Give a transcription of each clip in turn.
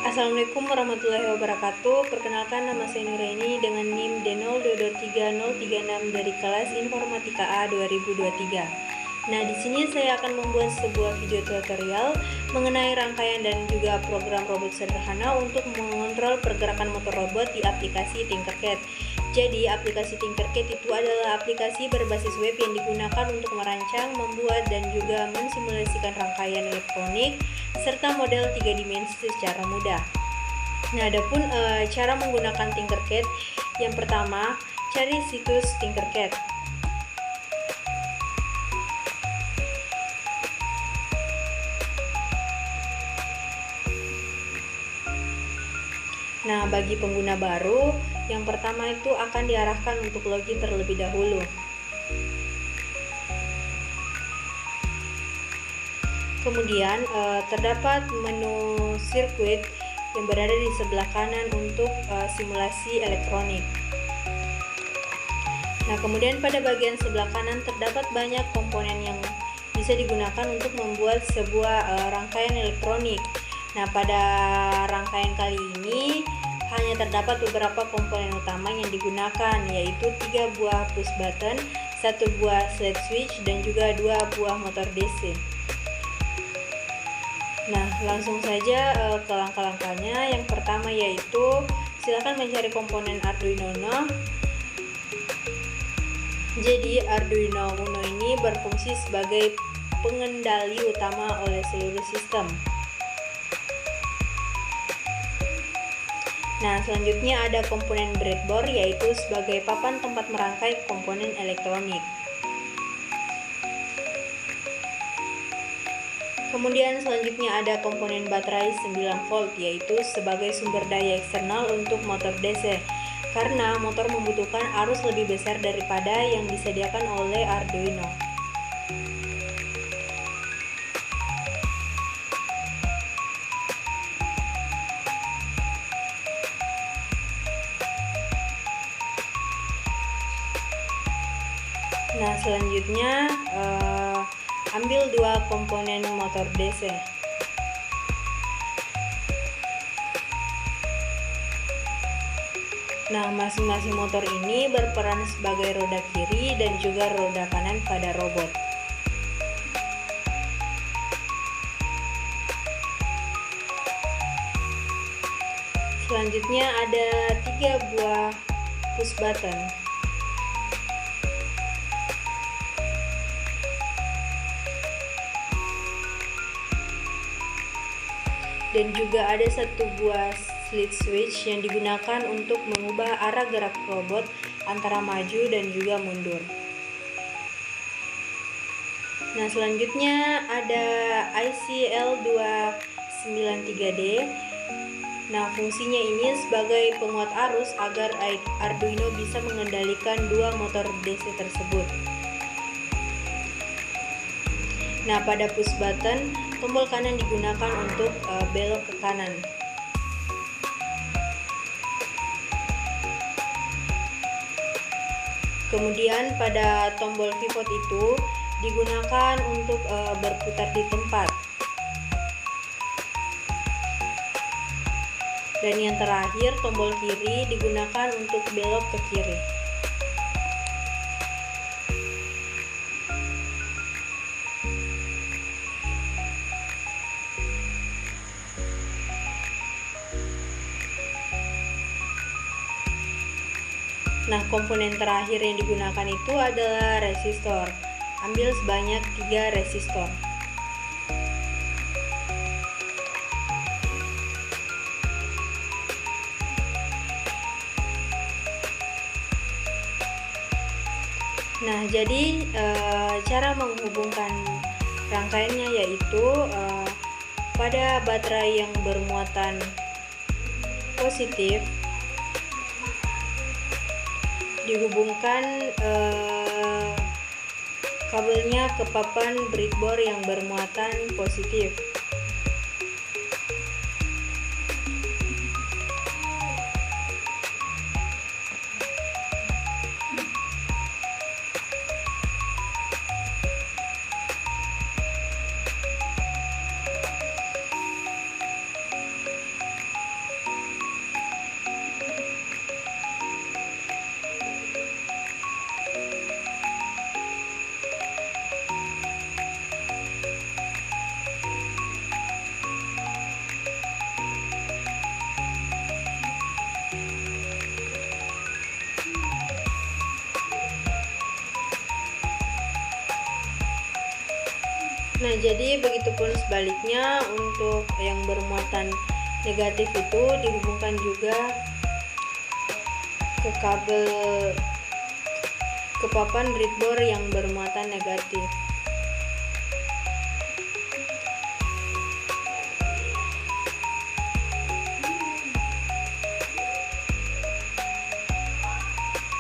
Assalamualaikum warahmatullahi wabarakatuh. Perkenalkan, nama saya Nuraini dengan NIM D023036 dari kelas Informatika A 2023. Nah, di sini saya akan membuat sebuah video tutorial mengenai rangkaian dan juga program robot sederhana untuk mengontrol pergerakan motor robot di aplikasi Tinkercad. Jadi, aplikasi Tinkercad itu adalah aplikasi berbasis web yang digunakan untuk merancang, membuat, dan juga mensimulasikan rangkaian elektronik serta model 3 dimensi secara mudah. Nah, adapun cara menggunakan Tinkercad, yang pertama, cari situs Tinkercad. Nah, bagi pengguna baru, yang pertama itu akan diarahkan untuk login terlebih dahulu. Kemudian terdapat menu sirkuit yang berada di sebelah kanan untuk simulasi elektronik. Nah, kemudian pada bagian sebelah kanan terdapat banyak komponen yang bisa digunakan untuk membuat sebuah rangkaian elektronik. Nah, pada rangkaian kali ini hanya terdapat beberapa komponen utama yang digunakan, yaitu 3 buah push button, 1 buah slide switch, dan juga 2 buah motor DC. Nah, langsung saja ke langkah-langkahnya. Yang pertama yaitu silakan mencari komponen Arduino Uno. Jadi Arduino Uno ini berfungsi sebagai pengendali utama oleh seluruh sistem. Nah, selanjutnya ada komponen breadboard, yaitu sebagai papan tempat merangkai komponen elektronik. Kemudian selanjutnya ada komponen baterai 9 volt, yaitu sebagai sumber daya eksternal untuk motor DC, karena motor membutuhkan arus lebih besar daripada yang disediakan oleh Arduino. Nah, selanjutnya ambil 2 komponen motor DC. Nah, masing-masing motor ini berperan sebagai roda kiri dan juga roda kanan pada robot. Selanjutnya ada 3 buah push button. Dan juga ada 1 buah slide switch yang digunakan untuk mengubah arah gerak robot antara maju dan juga mundur. Nah, selanjutnya ada IC L293D. Nah, fungsinya ini sebagai penguat arus agar Arduino bisa mengendalikan 2 motor DC tersebut. Nah, pada push button, tombol kanan digunakan untuk belok ke kanan. Kemudian pada tombol pivot itu digunakan untuk berputar di tempat. Dan yang terakhir, tombol kiri digunakan untuk belok ke kiri. Nah, komponen terakhir yang digunakan itu adalah resistor. Ambil sebanyak 3 resistor. Nah, jadi cara menghubungkan rangkaiannya yaitu pada baterai yang bermuatan positif dihubungkan kabelnya ke papan breadboard yang bermuatan positif. Nah, jadi begitupun sebaliknya untuk yang bermuatan negatif itu dihubungkan juga ke kabel ke papan breadboard yang bermuatan negatif.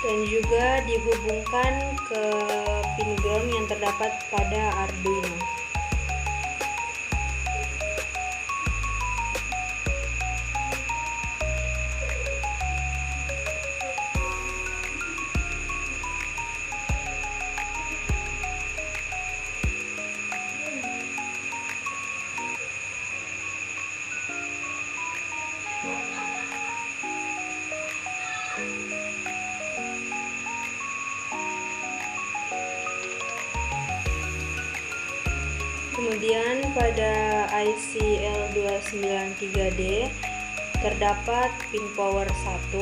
Dan juga dihubungkan ke pin ground yang terdapat pada Arduino. Kemudian pada IC L293D terdapat pin power 1,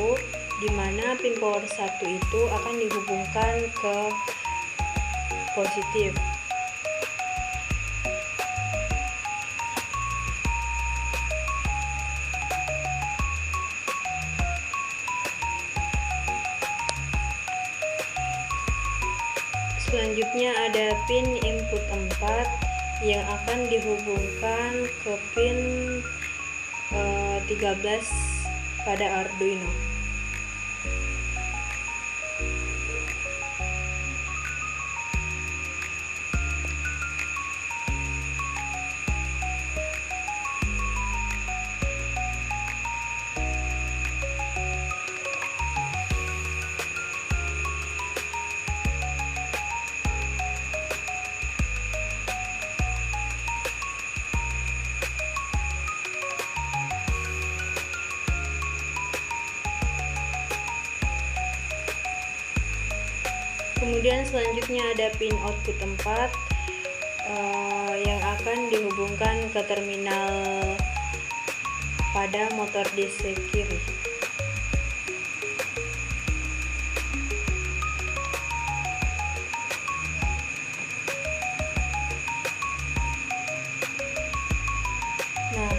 di mana pin power 1 itu akan dihubungkan ke positif. Selanjutnya ada pin input 4 yang akan dihubungkan ke pin 13 pada Arduino. Kemudian selanjutnya ada pin output 4 yang akan dihubungkan ke terminal pada motor DC kiri. Nah,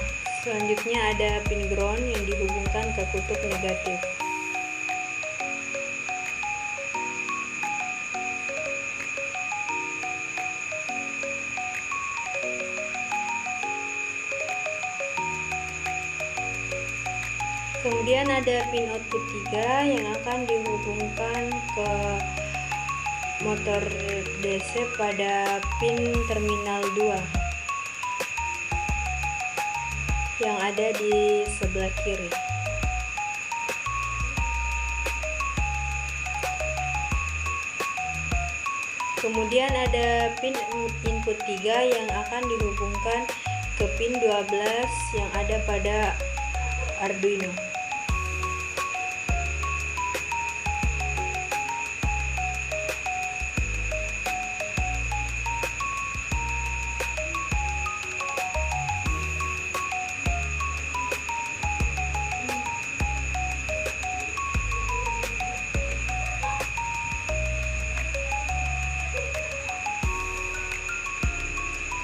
selanjutnya ada pin ground yang dihubungkan ke kutub negatif. Kemudian ada pin output 3 yang akan dihubungkan ke motor DC pada pin terminal 2 yang ada di sebelah kiri. Kemudian ada pin input 3 yang akan dihubungkan ke pin 12 yang ada pada Arduino.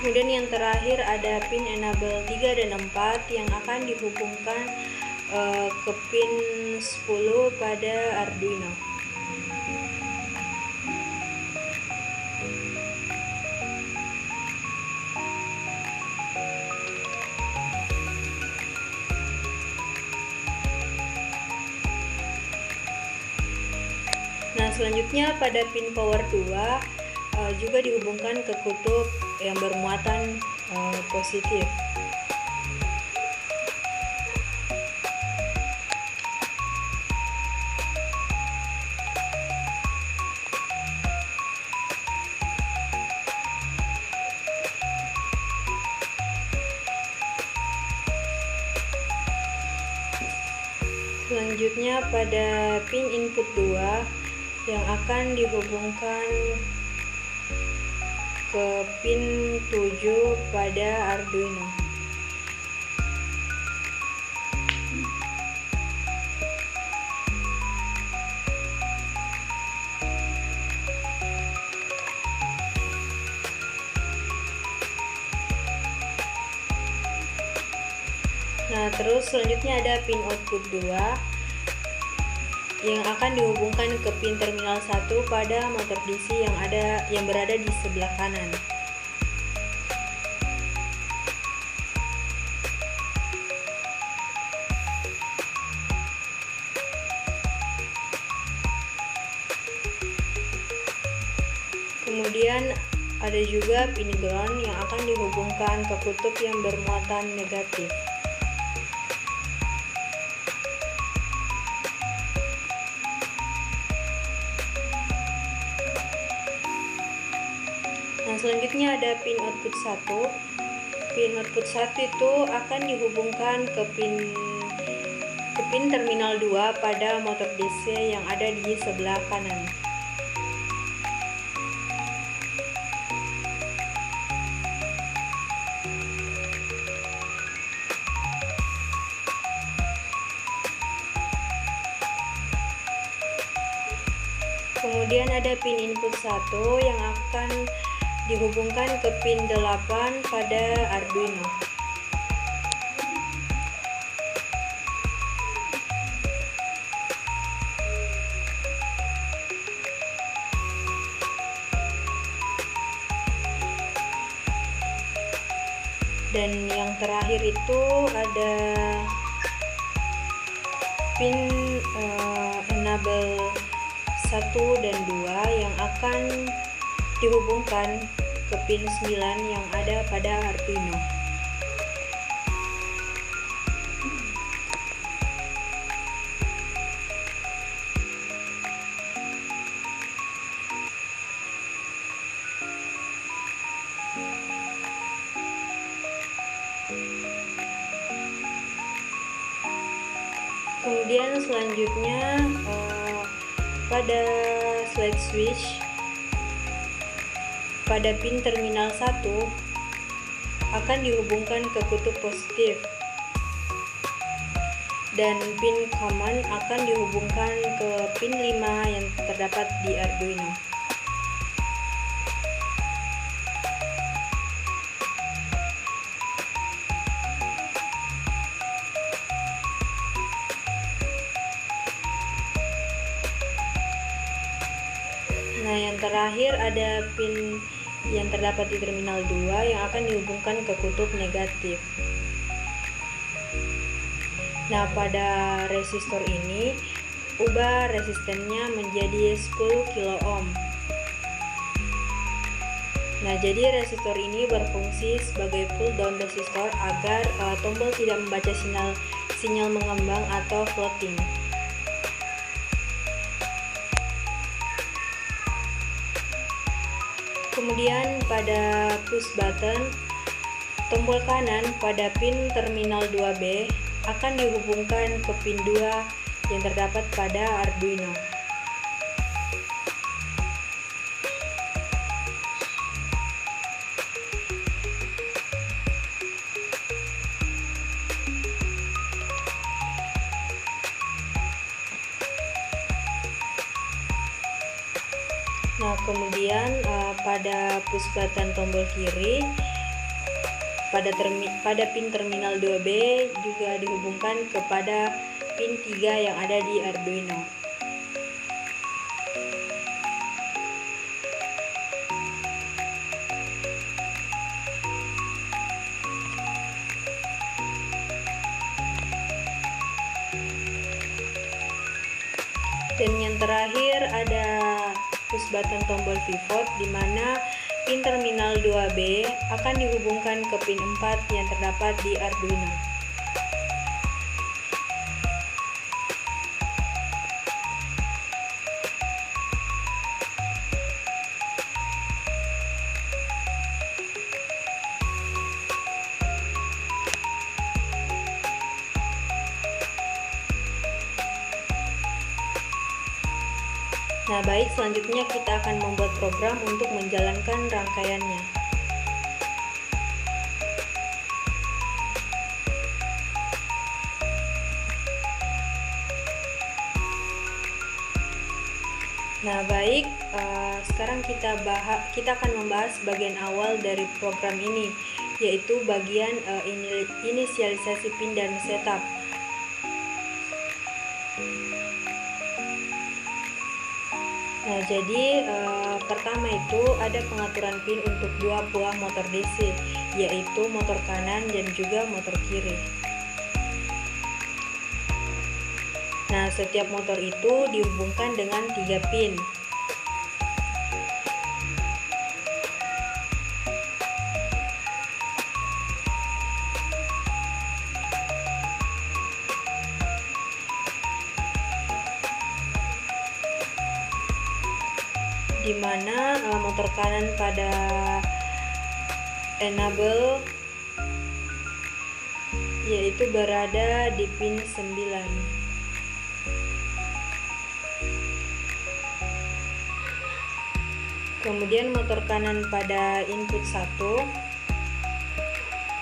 Kemudian yang terakhir ada pin enable 3 dan 4 yang akan dihubungkan ke pin 10 pada Arduino. Nah, selanjutnya pada pin power 2 juga dihubungkan ke kutub yang bermuatan positif. Selanjutnya pada pin input 2 yang akan dihubungkan ke pin 7 pada Arduino. terus selanjutnya ada pin output 2 yang akan dihubungkan ke pin terminal 1 pada motor DC yang berada di sebelah kanan. Kemudian ada juga pin ground yang akan dihubungkan ke kutub yang bermuatan negatif. Nah, selanjutnya ada pin output 1. Pin output 1 itu akan dihubungkan ke pin terminal 2 pada motor DC yang ada di sebelah kanan. Kemudian ada pin input 1 yang akan dihubungkan ke pin 8 pada Arduino. Dan yang terakhir itu ada pin enable 1 dan 2 yang akan dihubungkan ke pin 9 yang ada pada Arduino. Kemudian selanjutnya pada slide switch pada pin terminal 1 akan dihubungkan ke kutub positif dan pin command akan dihubungkan ke pin 5 yang terdapat di Arduino. Nah, yang terakhir ada pin yang terdapat di terminal 2 yang akan dihubungkan ke kutub negatif. Nah, pada resistor ini ubah resistennya menjadi 10 kilo ohm. Nah, jadi resistor ini berfungsi sebagai pull down resistor agar tombol tidak membaca sinyal mengembang atau floating. Kemudian pada push button, tombol kanan pada pin terminal 2B akan dihubungkan ke pin 2 yang terdapat pada Arduino. Nah, kemudian pada push button tombol kiri pada pin terminal 2B juga dihubungkan kepada pin 3 yang ada di Arduino. Dan yang terakhir ada push button tombol pivot di mana pin terminal 2B akan dihubungkan ke pin 4 yang terdapat di Arduino. Nah, baik, selanjutnya kita akan membuat program untuk menjalankan rangkaiannya. Nah, baik, sekarang kita akan membahas bagian awal dari program ini, yaitu bagian inisialisasi pin dan setup. Nah, jadi pertama itu ada pengaturan pin untuk dua buah motor DC, yaitu motor kanan dan juga motor kiri. Nah, setiap motor itu dihubungkan dengan 3 pin. Di mana motor kanan pada enable yaitu berada di pin 9. Kemudian motor kanan pada input 1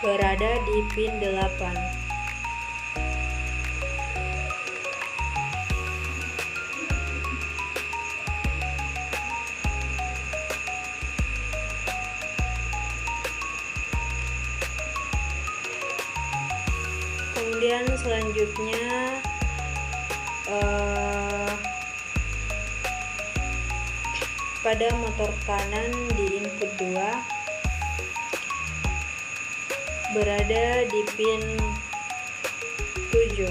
berada di pin 8. Kemudian selanjutnya pada motor kanan di input 2 berada di pin 7.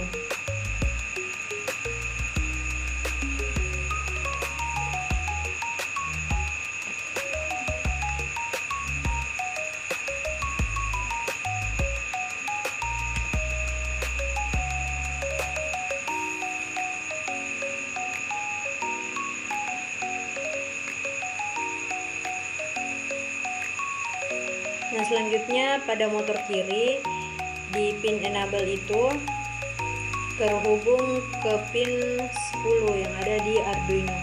Nah, selanjutnya pada motor kiri di pin enable itu terhubung ke pin 10 yang ada di Arduino.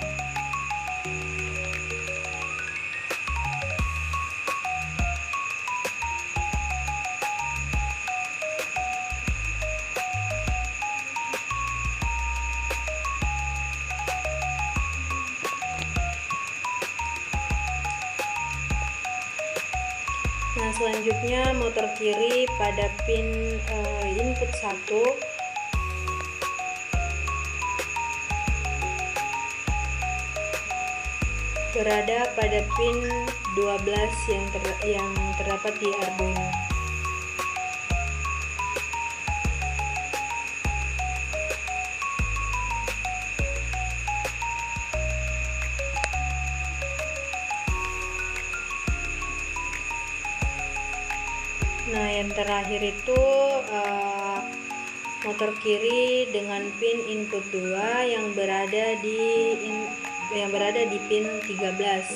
Nah, selanjutnya motor kiri pada pin input 1 berada pada pin 12 yang terdapat di Arduino. Nah, yang terakhir itu motor kiri dengan pin input 2 yang berada di pin 13.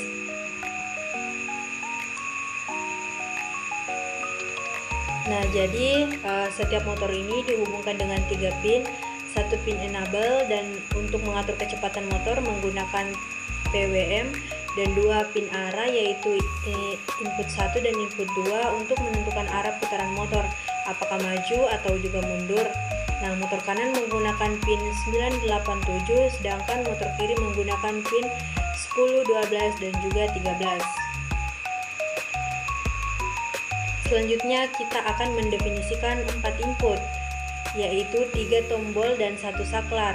Nah, jadi setiap motor ini dihubungkan dengan 3 pin, 1 pin enable, dan untuk mengatur kecepatan motor menggunakan PWM, dan 2 pin arah yaitu input 1 dan input 2 untuk menentukan arah putaran motor, apakah maju atau juga mundur. Nah, motor kanan menggunakan pin 987, sedangkan motor kiri menggunakan pin 10, 12, dan juga 13. Selanjutnya kita akan mendefinisikan 4 input, yaitu 3 tombol dan 1 saklar.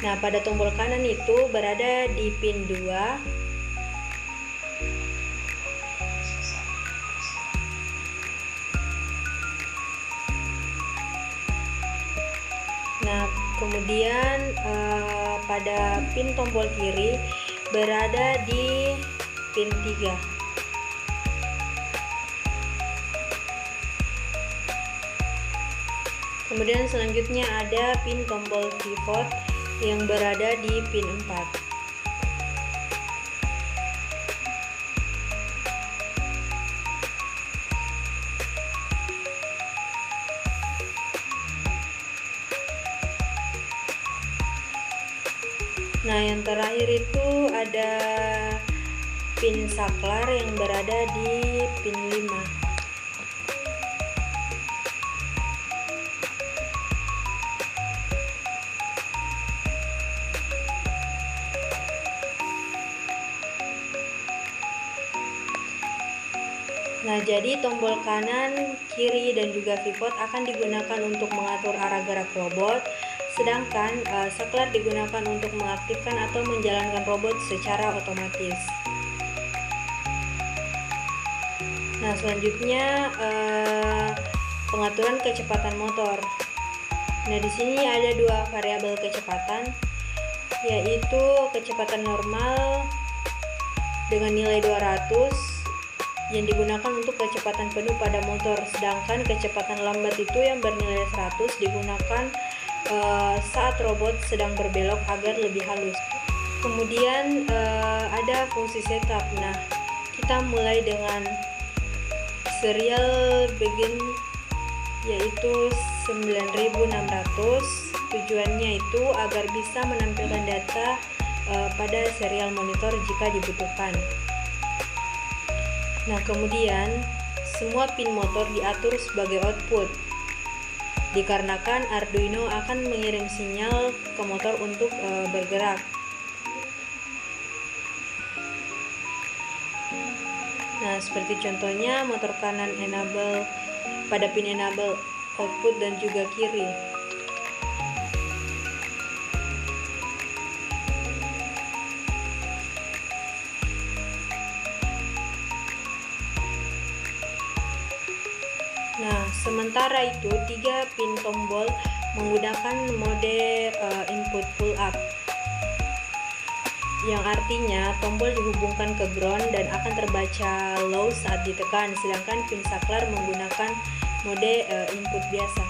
Nah, pada tombol kanan itu berada di pin 2. Nah, kemudian pada pin tombol kiri berada di pin 3. Kemudian selanjutnya ada pin tombol pivot yang berada di pin 4. Nah, yang terakhir itu ada pin saklar yang berada di pin 5. Nah, jadi tombol kanan, kiri, dan juga pivot akan digunakan untuk mengatur arah gerak robot, sedangkan saklar digunakan untuk mengaktifkan atau menjalankan robot secara otomatis. Nah, selanjutnya pengaturan kecepatan motor. Nah, di sini ada dua variabel kecepatan, yaitu kecepatan normal dengan nilai 200 yang digunakan untuk kecepatan penuh pada motor, sedangkan kecepatan lambat itu yang bernilai 100 digunakan saat robot sedang berbelok agar lebih halus. Kemudian ada fungsi setup. Nah, kita mulai dengan serial begin, yaitu 9600. Tujuannya itu agar bisa menampilkan data pada serial monitor jika dibutuhkan. Nah, kemudian semua pin motor diatur sebagai output, dikarenakan Arduino akan mengirim sinyal ke motor untuk bergerak. Nah, seperti contohnya motor kanan enable pada pin enable output dan juga kiri. Nah, sementara itu 3 pin tombol menggunakan mode input pull up, yang artinya tombol dihubungkan ke ground dan akan terbaca low saat ditekan, sedangkan pin saklar menggunakan mode input biasa.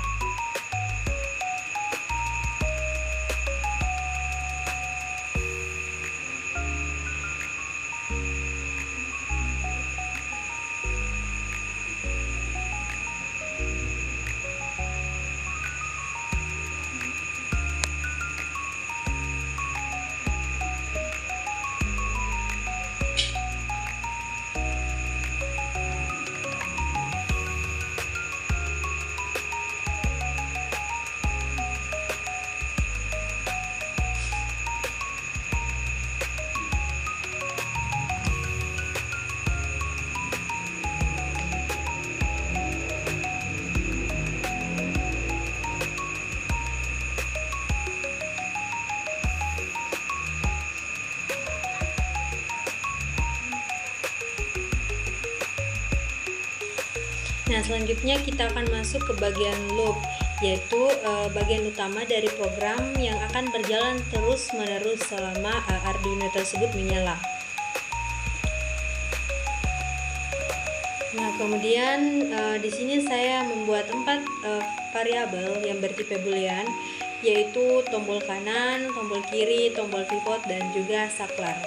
Nah, selanjutnya kita akan masuk ke bagian loop, yaitu bagian utama dari program yang akan berjalan terus-menerus selama Arduino tersebut menyala. Nah, kemudian di sini saya membuat 4 variabel yang bertipe boolean, yaitu tombol kanan, tombol kiri, tombol pivot, dan juga saklar.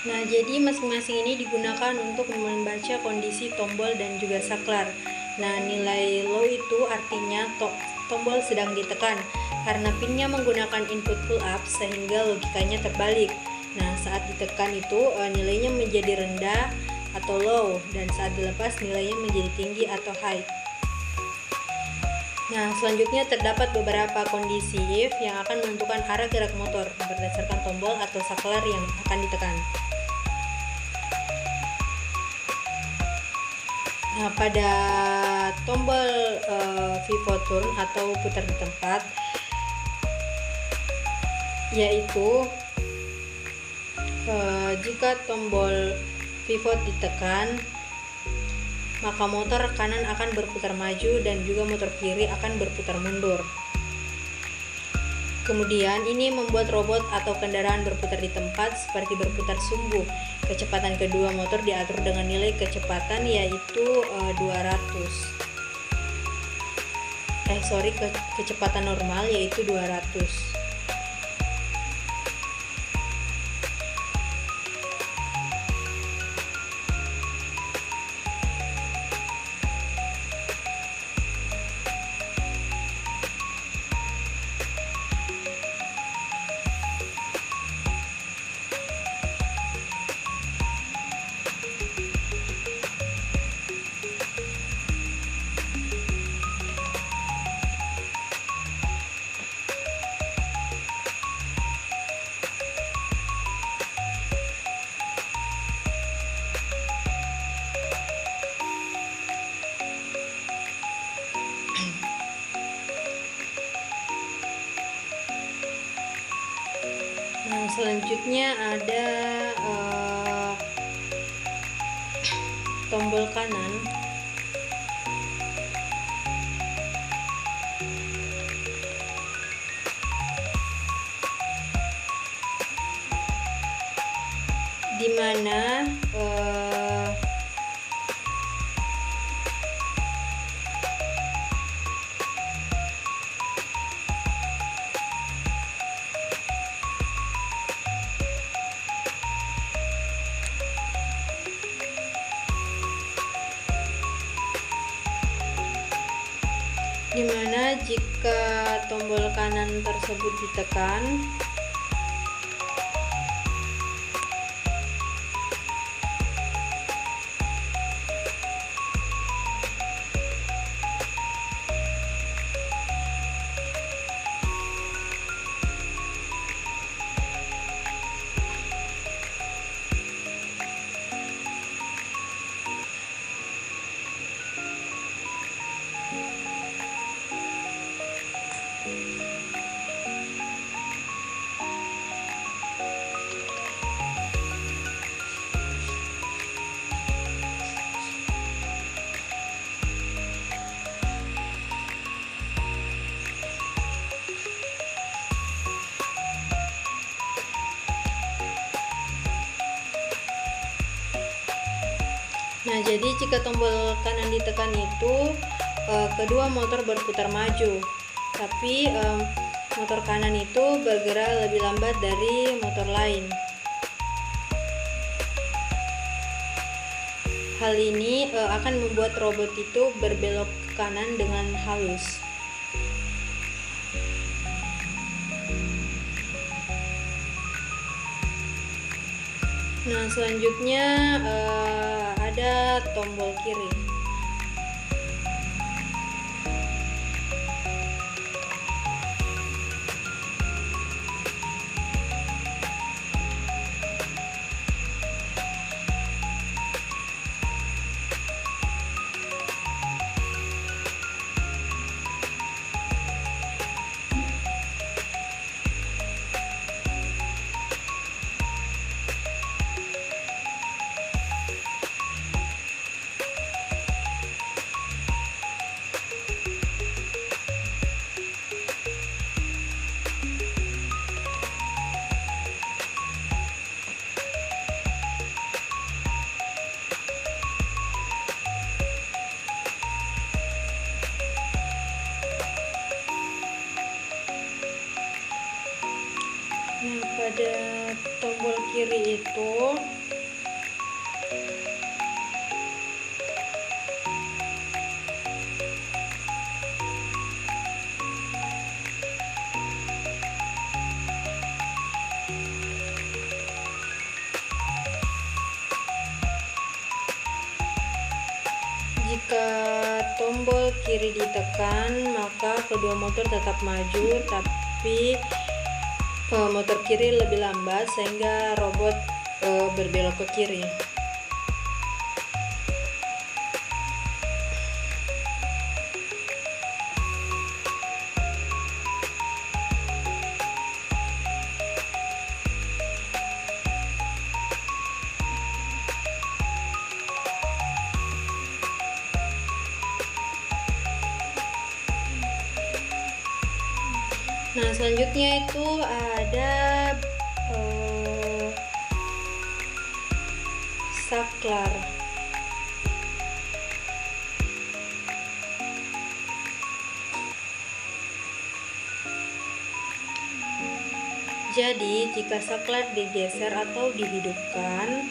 Nah, jadi masing-masing ini digunakan untuk membaca kondisi tombol dan juga saklar. Nah, nilai low itu artinya tombol sedang ditekan karena pinnya menggunakan input pull up sehingga logikanya terbalik. Nah, saat ditekan itu nilainya menjadi rendah atau low, dan saat dilepas nilainya menjadi tinggi atau high. Nah, selanjutnya terdapat beberapa kondisi if yang akan menentukan arah gerak motor berdasarkan tombol atau saklar yang akan ditekan. Nah, pada tombol pivot turn atau putar di tempat, yaitu Jika tombol pivot ditekan, maka motor kanan akan berputar maju dan juga motor kiri akan berputar mundur. Kemudian ini membuat robot atau kendaraan berputar di tempat seperti berputar sungguh. Kecepatan kedua motor diatur dengan nilai kecepatan yaitu 200. Kecepatan normal yaitu 200. Nah, selanjutnya ada tombol kanan. Di mana jika tombol kanan tersebut ditekan, nah jadi jika tombol kanan ditekan itu kedua motor berputar maju, tapi motor kanan itu bergerak lebih lambat dari motor lain. Hal ini akan membuat robot itu berbelok ke kanan dengan halus. Nah, selanjutnya ada tombol kiri. Nah, pada tombol kiri itu jika tombol kiri ditekan, maka kedua motor tetap maju, tapi motor kiri lebih lambat sehingga robot berbelok ke kiri. Nah, selanjutnya itu ada saklar. Jadi, jika saklar digeser atau dihidupkan,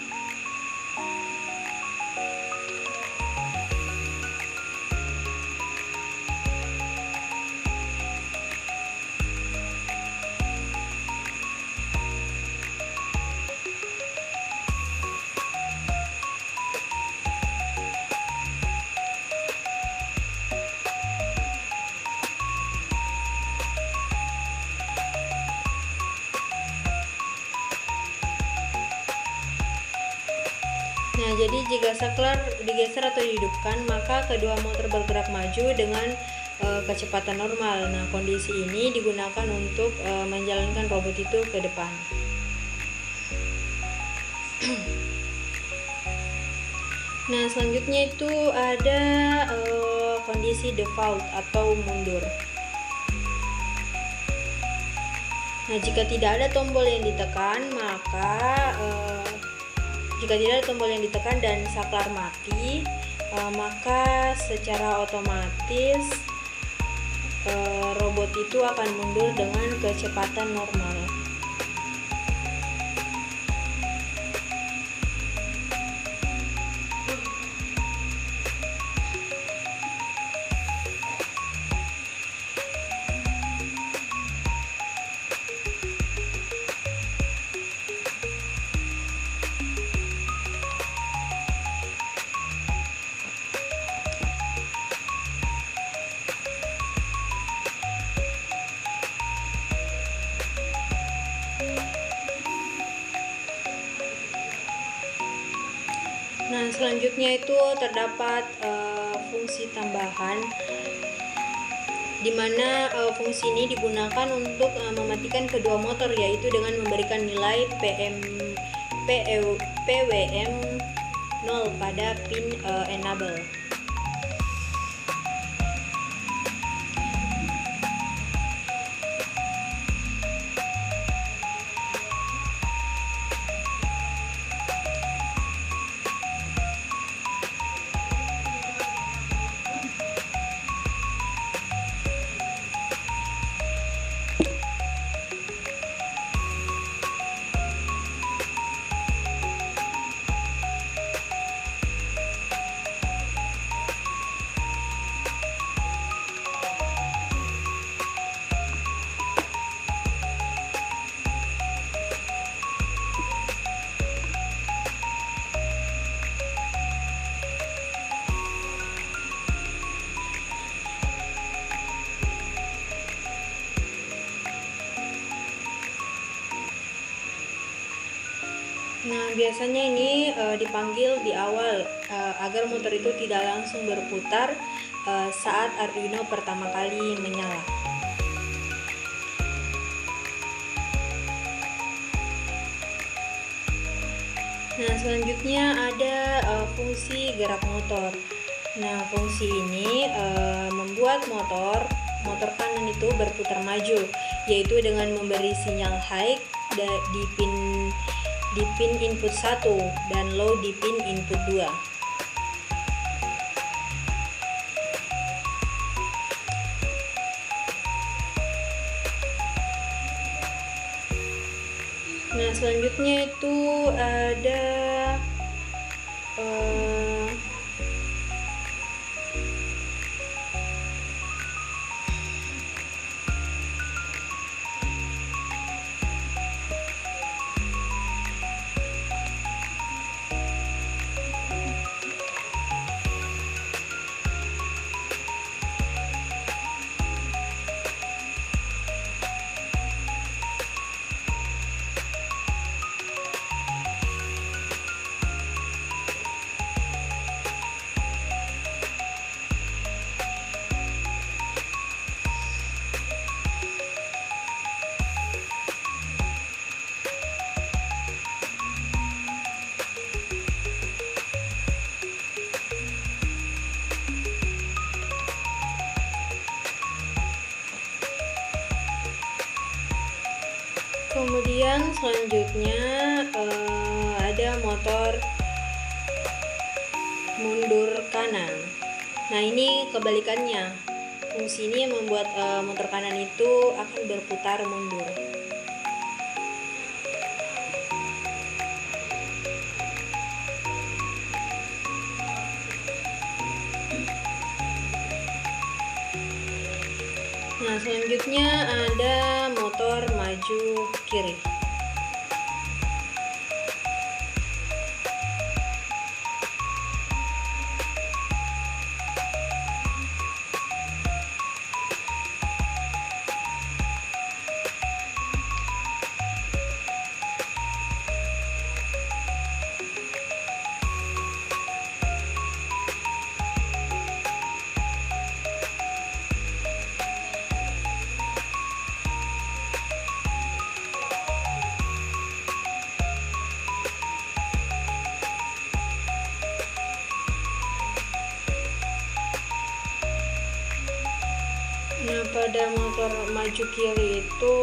nah, jadi jika saklar digeser atau dihidupkan, maka kedua motor bergerak maju dengan kecepatan normal. Nah, kondisi ini digunakan untuk menjalankan robot itu ke depan. Nah, selanjutnya itu ada kondisi default atau mundur. Nah, jika tidak ada tombol yang ditekan, dan saklar mati, maka secara otomatis robot itu akan mundur dengan kecepatan normal. Nah, selanjutnya itu terdapat fungsi tambahan, di mana fungsi ini digunakan untuk mematikan kedua motor, yaitu dengan memberikan nilai PWM 0 pada pin enable. Nah, biasanya ini dipanggil di awal agar motor itu tidak langsung berputar saat Arduino pertama kali menyala. Nah, selanjutnya ada fungsi gerak motor. Nah, fungsi ini membuat motor kanan itu berputar maju, yaitu dengan memberi sinyal high di pin input 1 dan low di pin input 2. Nah, selanjutnya itu ada Kemudian selanjutnya ada motor mundur kanan. Nah, ini kebalikannya. Fungsi ini membuat motor kanan itu akan berputar mundur. Nah, selanjutnya ada motor maju kiri. Nah, pada motor maju kiri itu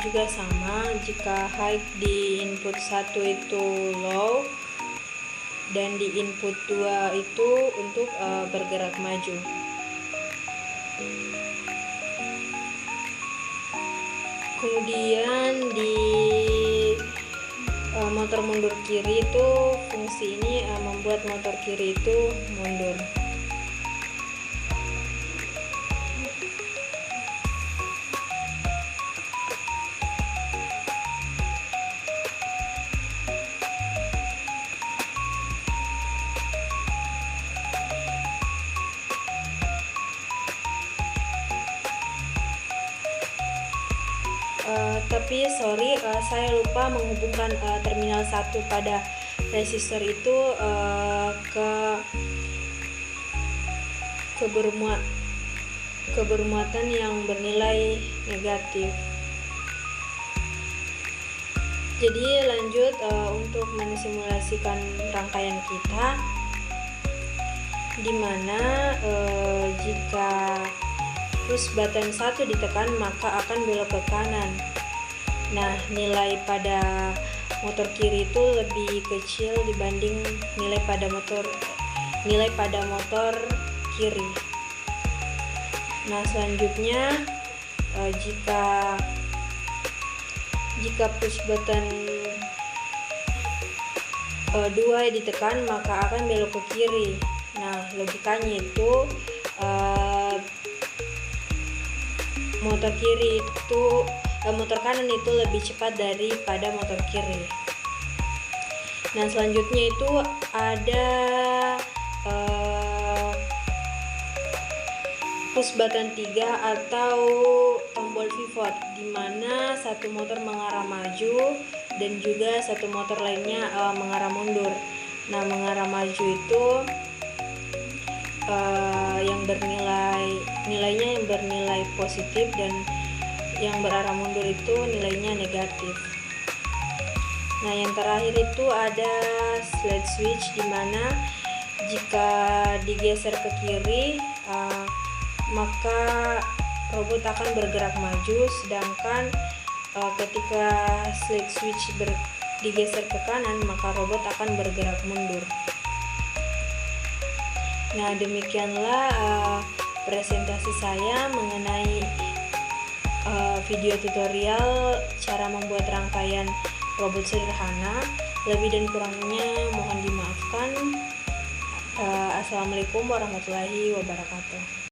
juga sama. Jika high di input 1 itu low dan di input 2 itu untuk bergerak maju. Kemudian di motor mundur kiri itu fungsi ini membuat motor kiri itu mundur. Tapi sorry, saya lupa menghubungkan terminal 1 pada resistor itu ke bermuatan yang bernilai negatif. Jadi lanjut untuk mensimulasikan rangkaian kita, dimana jika push button 1 ditekan maka akan belok ke kanan. Nah, nilai pada motor kiri itu lebih kecil dibanding nilai pada motor kiri. Nah, selanjutnya jika push button 2 ditekan maka akan belok ke kiri. Nah, logikanya itu motor kanan itu lebih cepat daripada motor kiri. Nah, selanjutnya itu ada push button 3 atau tombol pivot, di mana satu motor mengarah maju dan juga satu motor lainnya mengarah mundur. Nah, mengarah maju itu nilainya yang bernilai positif, dan yang berarah mundur itu nilainya negatif. Nah, yang terakhir itu ada slide switch, di mana jika digeser ke kiri maka robot akan bergerak maju, sedangkan ketika slide switch digeser ke kanan maka robot akan bergerak mundur. Nah, demikianlah presentasi saya mengenai video tutorial cara membuat rangkaian robot sederhana. Lebih dan kurangnya mohon dimaafkan. Assalamualaikum warahmatullahi wabarakatuh.